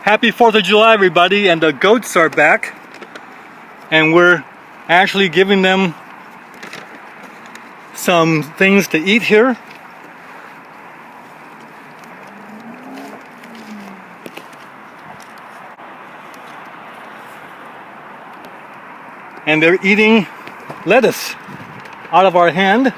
Happy 4th of July, everybody, and the goats are back. And we're actually giving them some things to eat here. And they're eating lettuce out of our hand.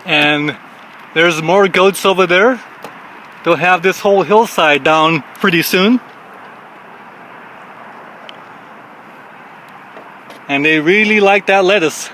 And there's more goats over there. They'll have this whole hillside down pretty soon. And they really like that lettuce.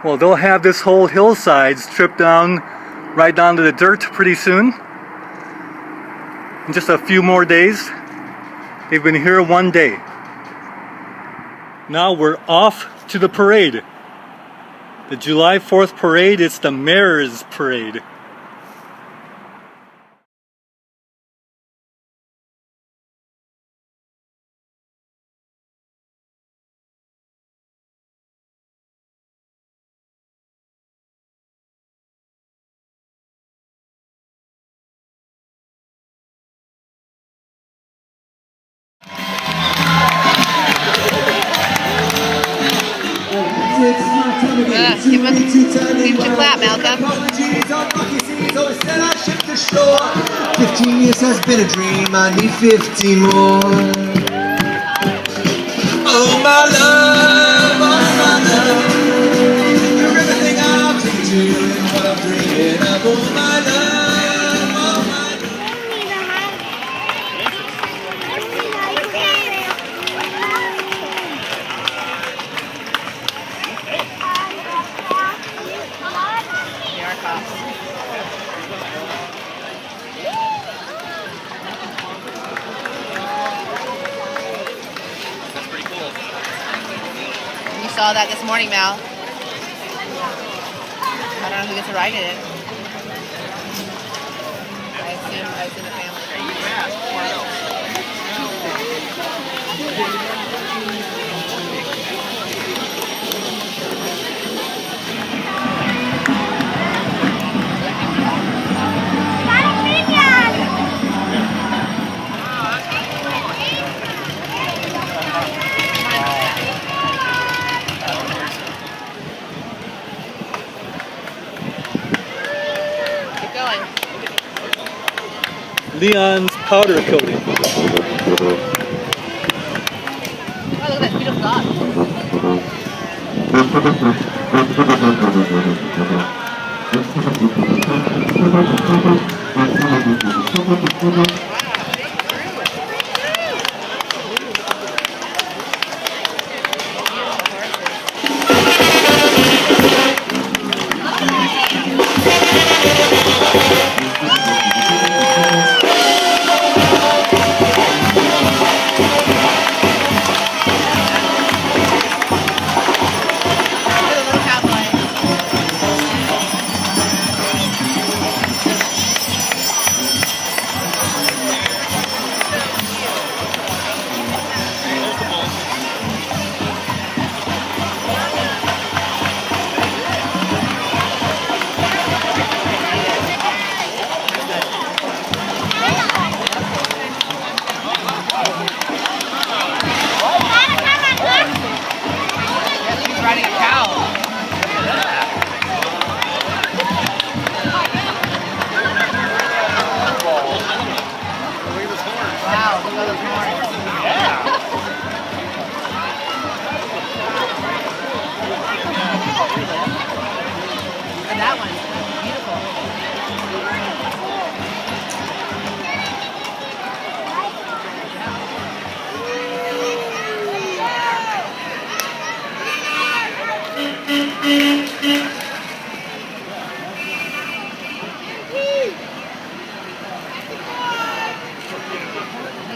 Well, they'll have this whole hillside stripped down, right down to the dirt pretty soon. In just a few more days. They've been here one day. Now we're off to the parade. The July 4th parade, it's the Mayor's Parade. Give your clap, Malcolm. 15 years has been a dream, I need 15 more. Oh my love, you're everything I've dreamed to and what I'm dreaming of. Oh my love, oh my love. You saw that this morning, Mal. I don't know who gets to ride in it. I assume the family. Leon's powder coating. Oh, look at that beautiful dog.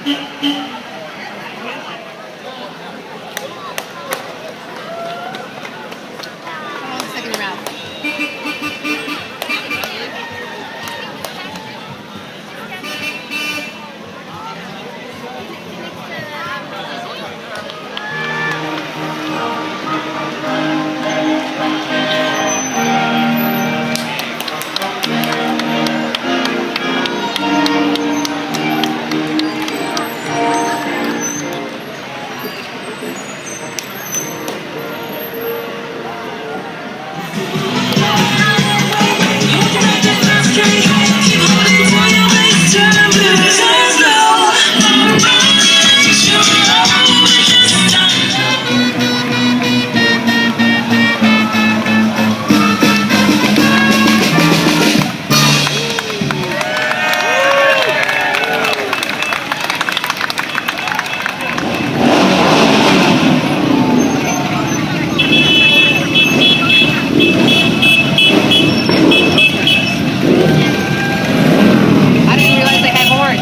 Hold on a second, your mouth. I didn't realize they had horns.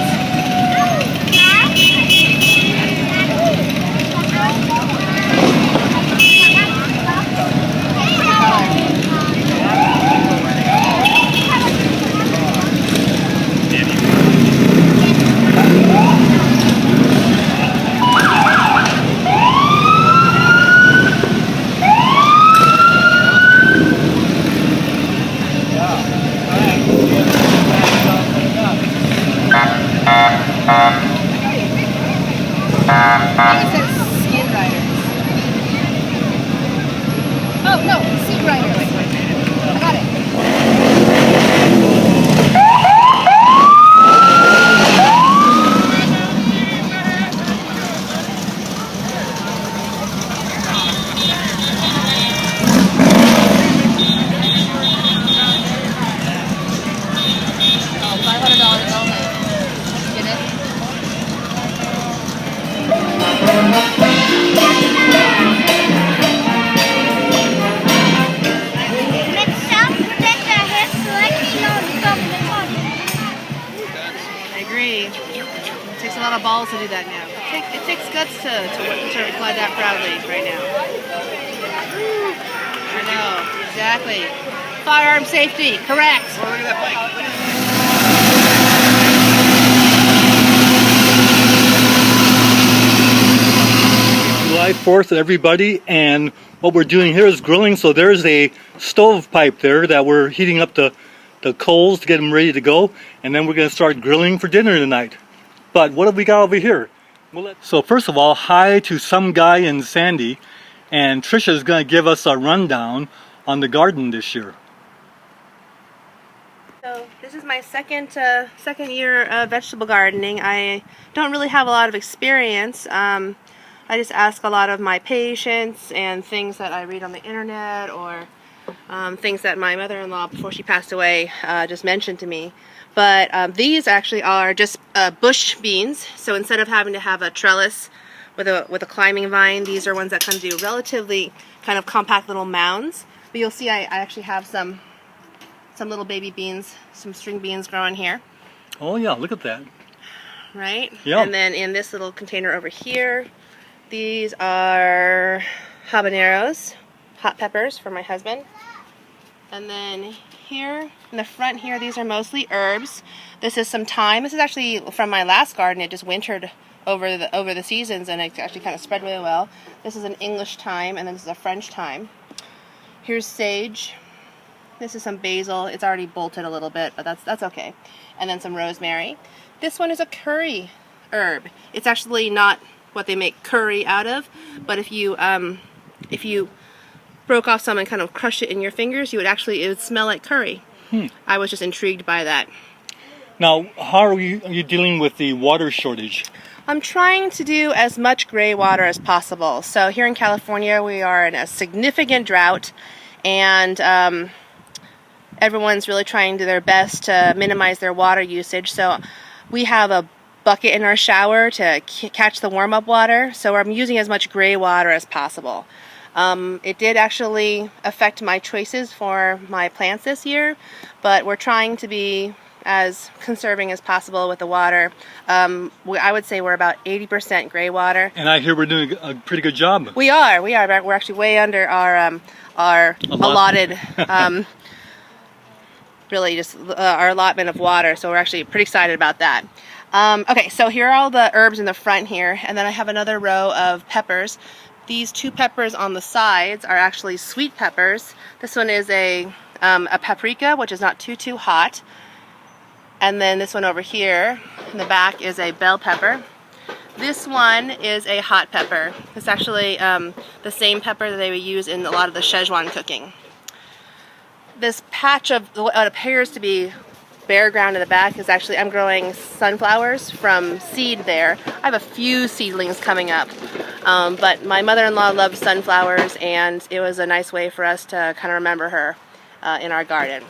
It says skin riders. Oh no, sea riders. I got it. Oh, $500 only. Get it? I agree. It takes a lot of balls to do that now. It takes guts to fly that proudly right now. I know, exactly. Firearm safety, correct. Oh, look at that bike. July 4th, everybody, and what we're doing here is grilling. So there's a stove pipe there that we're heating up the coals to get them ready to go, and then we're going to start grilling for dinner tonight. But what have we got over here? So first of all, hi to some guy in Sandy, and Trisha is going to give us a rundown on the garden this year. So this is my second year of vegetable gardening. I don't really have a lot of experience. I just ask a lot of my patients and things that I read on the internet, or things that my mother-in-law, before she passed away, just mentioned to me. But these actually are just bush beans. So instead of having to have a trellis with a climbing vine, these are ones that come to relatively kind of compact little mounds. But you'll see I actually have some little baby beans, some string beans growing here. Oh yeah, look at that. Right? Yeah. And then in this little container over here, these are habaneros, hot peppers for my husband. And then here in the front here, these are mostly herbs. This is some thyme. This is actually from my last garden. It just wintered over the seasons, and it actually kind of spread really well. This is an English thyme, and then this is a French thyme. Here's sage. This is some basil. It's already bolted a little bit, but that's okay. And then some rosemary. This one is a curry herb. It's actually not what they make curry out of, but if you broke off some and kind of crushed it in your fingers, it would smell like curry. I was just intrigued by that. Now, how are you dealing with the water shortage? I'm trying to do as much gray water as possible. So here in California, we are in a significant drought, and everyone's really trying to their best to minimize their water usage. So we have a bucket in our shower to catch the warm-up water, so I'm using as much gray water as possible. It did actually affect my choices for my plants this year, but we're trying to be as conserving as possible with the water. I would say we're about 80% gray water. And I hear we're doing a pretty good job. We are. We're actually way under our allotted, really just our allotment of water. So we're actually pretty excited about that. Okay, so here are all the herbs in the front here, and then I have another row of peppers. These 2 peppers on the sides are actually sweet peppers. This one is a paprika, which is not too hot. And then this one over here in the back is a bell pepper. This one is a hot pepper. It's actually the same pepper that they would use in a lot of the Szechuan cooking. This patch of what appears to be bare ground in the back is actually, I'm growing sunflowers from seed there. I have a few seedlings coming up, but my mother-in-law loves sunflowers, and it was a nice way for us to kind of remember her in our garden.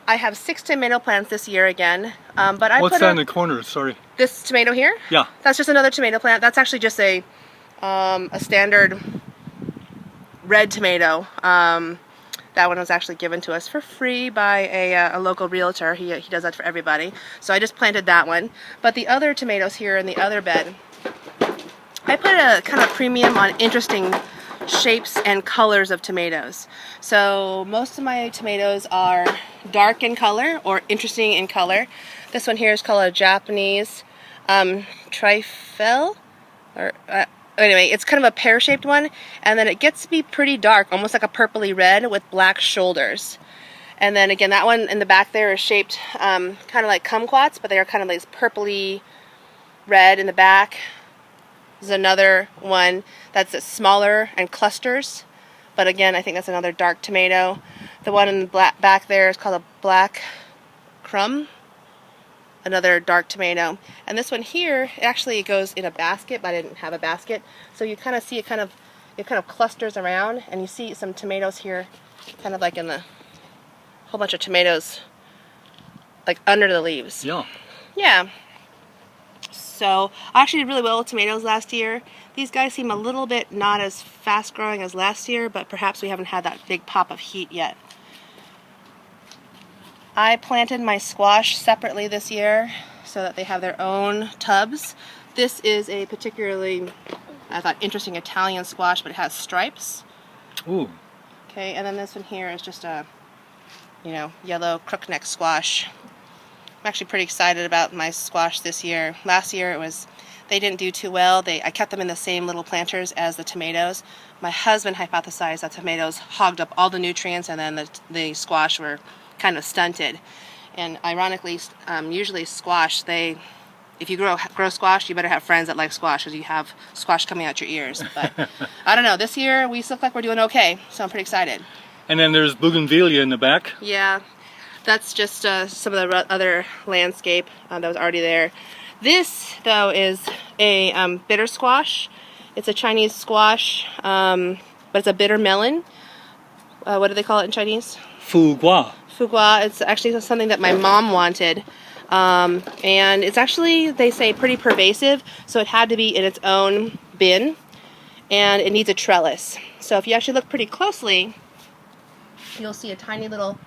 I have 6 tomato plants this year again, but I What's put that in the corner? Sorry. this tomato here? Yeah. That's just another tomato plant. That's actually just a standard red tomato. That one was actually given to us for free by a local realtor. He does that for everybody. So I just planted that one. But the other tomatoes here in the other bed, I put a kind of premium on interesting shapes and colors of tomatoes. So most of my tomatoes are dark in color or interesting in color. This one here is called a Japanese trifle, or anyway, it's kind of a pear-shaped one, and then it gets to be pretty dark, almost like a purpley red with black shoulders. And then again, that one in the back there is shaped kind of like kumquats, but they are kind of like purpley red in the back. There's another one that's smaller and clusters, but again, I think that's another dark tomato. The one in the back there is called a black crumb, another dark tomato. And this one here, it actually goes in a basket, but I didn't have a basket. So you kind of see it kind of clusters around, and you see some tomatoes here, kind of like in the whole bunch of tomatoes, like under the leaves. Yeah. Yeah. So I actually did really well with tomatoes last year. These guys seem a little bit not as fast growing as last year, but perhaps we haven't had that big pop of heat yet. I planted my squash separately this year so that they have their own tubs. This is a particularly, I thought, interesting Italian squash, but it has stripes. Ooh. Okay, and then this one here is just a, yellow crookneck squash. I'm actually pretty excited about my squash this year. Last year they didn't do too well. I kept them in the same little planters as the tomatoes. My husband hypothesized that tomatoes hogged up all the nutrients, and then the squash were kind of stunted. And ironically, usually squash, if you grow squash, you better have friends that like squash, because you have squash coming out your ears. But I don't know, this year we look like we're doing okay, so I'm pretty excited. And then there's bougainvillea in the back. Yeah, that's just some of the other landscape that was already there. This, though, is a bitter squash. It's a Chinese squash, but it's a bitter melon. What do they call it in Chinese? Fu Gua. Fu Gua. It's actually something that my mom wanted. And it's actually, they say, pretty pervasive, so it had to be in its own bin, and it needs a trellis. So if you actually look pretty closely, you'll see a tiny little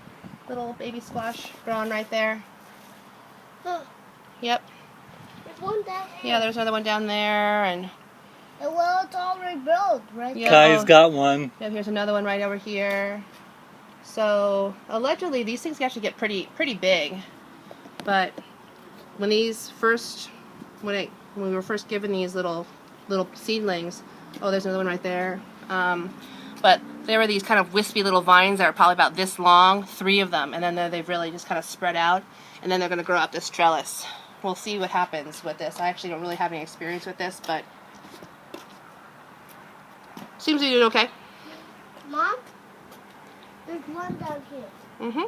baby squash growing right there. Yep. There's one down there. Yeah, there's another one down there, and Well, it's already built, right? yeah. Kai's got one. Yeah, here's another one right over here. So allegedly, these things actually get pretty big. But when we were first given these little seedlings, oh, there's another one right there. But there were these kind of wispy little vines that are probably about this long, 3 of them, and then they've really just kind of spread out, and then they're going to grow up this trellis. We'll see what happens with this. I actually don't really have any experience with this, but seems to be doing okay. Mom, there's one down here. Mm-hmm.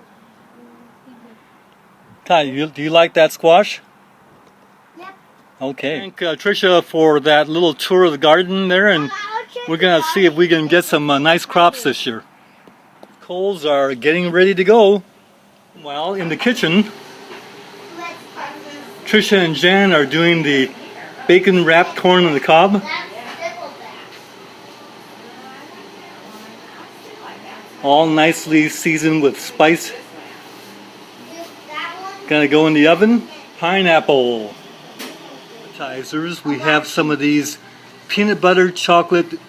Kai, do you like that squash? Yep. Okay. Thank Tricia for that little tour of the garden there, and we're going to see if we can get some nice crops this year. Coals are getting ready to go. Well, in the kitchen, Tricia and Jan are doing the bacon wrapped corn on the cob. All nicely seasoned with spice. That one Gonna go in the oven. Pineapple appetizers. We have some of these peanut butter chocolate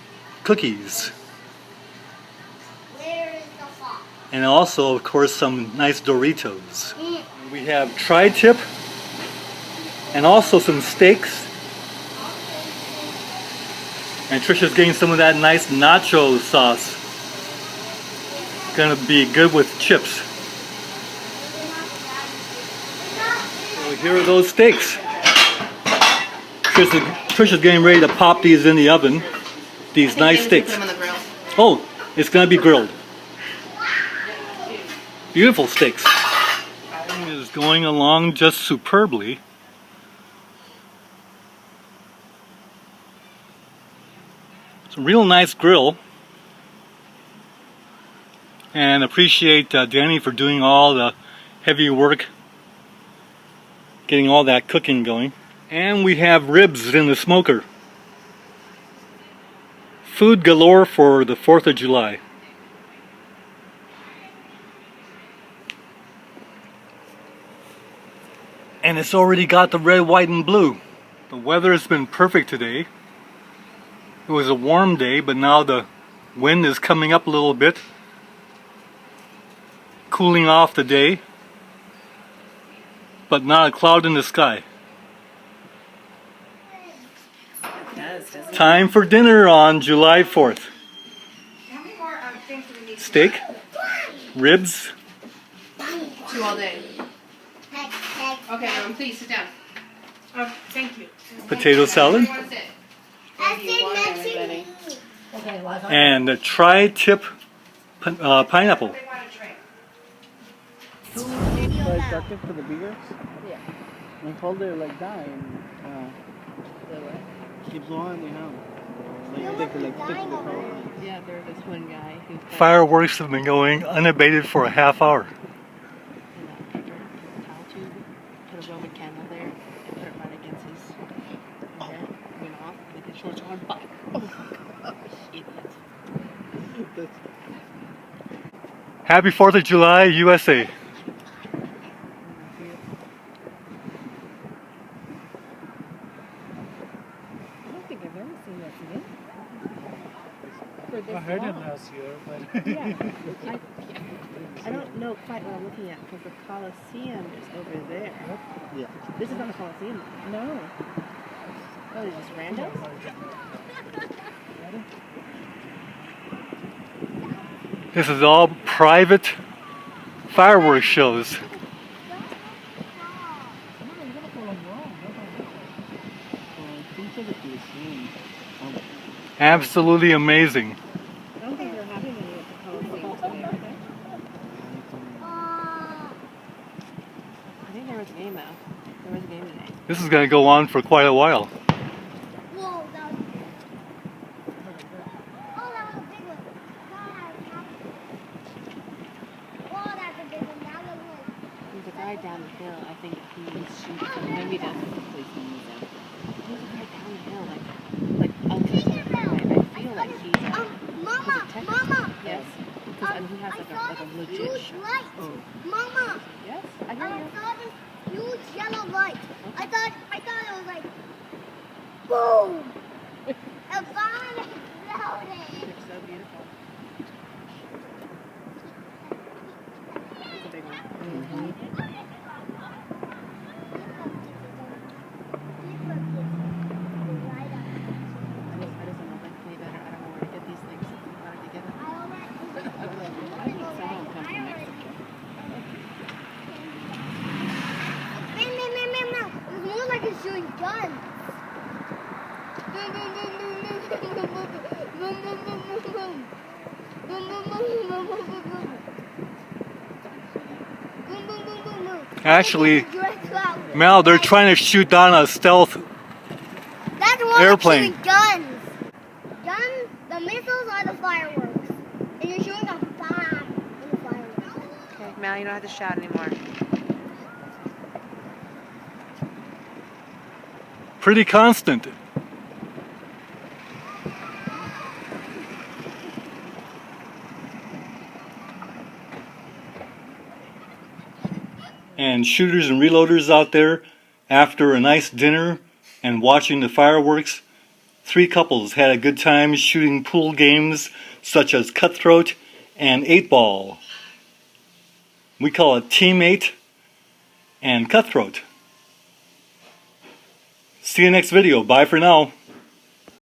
cookies. Where is the fox? And also, of course, some nice Doritos. We have tri-tip and also some steaks. And Trisha's getting some of that nice nacho sauce. Gonna be good with chips. So here are those steaks. Trisha's getting ready to pop these in the oven. These nice steaks. Put them on the grill. Oh, it's gonna be grilled. Beautiful steaks. Everything is going along just superbly. It's a real nice grill. And appreciate Danny for doing all the heavy work, getting all that cooking going. And we have ribs in the smoker. Food galore for the 4th of July. And it's already got the red, white, and blue. The weather has been perfect today. It was a warm day, but now the wind is coming up a little bit, cooling off the day, but not a cloud in the sky. Time for dinner on July 4th. Steak, ribs, 2 all day. Okay, Mom, please sit down. Oh, thank you. potato salad, You want to sit? I said everybody. next to me. and a tri-tip pineapple. Like cut it for the bigger? Yeah. And hold it like that and keep blowing it out. Like stick to the coal. Yeah, there's this one guy who Fireworks have been going unabated for a half hour. towel tube, put a Roman candle there, and put it right against his hair, went off, and then his shorts are on fire. Oh my gosh, idiot. Happy 4th of July, USA. I don't think I've ever seen that again. For this I heard it long. last year, but Yeah, I don't know quite what I'm looking at because the Coliseum is over there. yeah. This is not the Coliseum. No. Oh, they're just randos? This is all private fireworks shows. Absolutely amazing. I don't think they're having any at the Coliseum today, are they? I think there was a game though. There was a game today. This is going to go on for quite a while. Whoa, that was big. Oh, that was a big one. Whoa, that's a big one. That was one. There's a guy down the hill. I think he's shooting. Maybe that's the policeman was there. There's a guy down the hill, like up to the I feel like he's Mama, Mama. yes, because he has like a legit Huge shot. light. Mama, Yes, I hear I you. saw this huge yellow light. I thought it was like, boom. A bomb exploded. It's so beautiful. It's a big one. I just don't know if I can play better. I don't know where to get these things. How did they get them? I don't know. I think some of them come from Mexico. It was more like it's shooting guns. Boom, boom, boom, boom, boom, boom, boom, boom, boom, boom, boom, boom, boom. Boom, boom, boom, boom, boom, boom, boom, boom. Boom, boom, boom, boom, boom. Actually, Direct cloud. Mal, they're trying to shoot down a stealth. That's more airplane. like shooting guns. Guns, the missiles are the fireworks. And you're shooting a bomb in the fireworks. Okay, Mal, you don't have to shout anymore. Pretty constant. and shooters and reloaders out there, after a nice dinner and watching the fireworks, 3 couples had a good time shooting pool games such as Cutthroat and 8-Ball. We call it Teammate and Cutthroat. See you next video. Bye for now.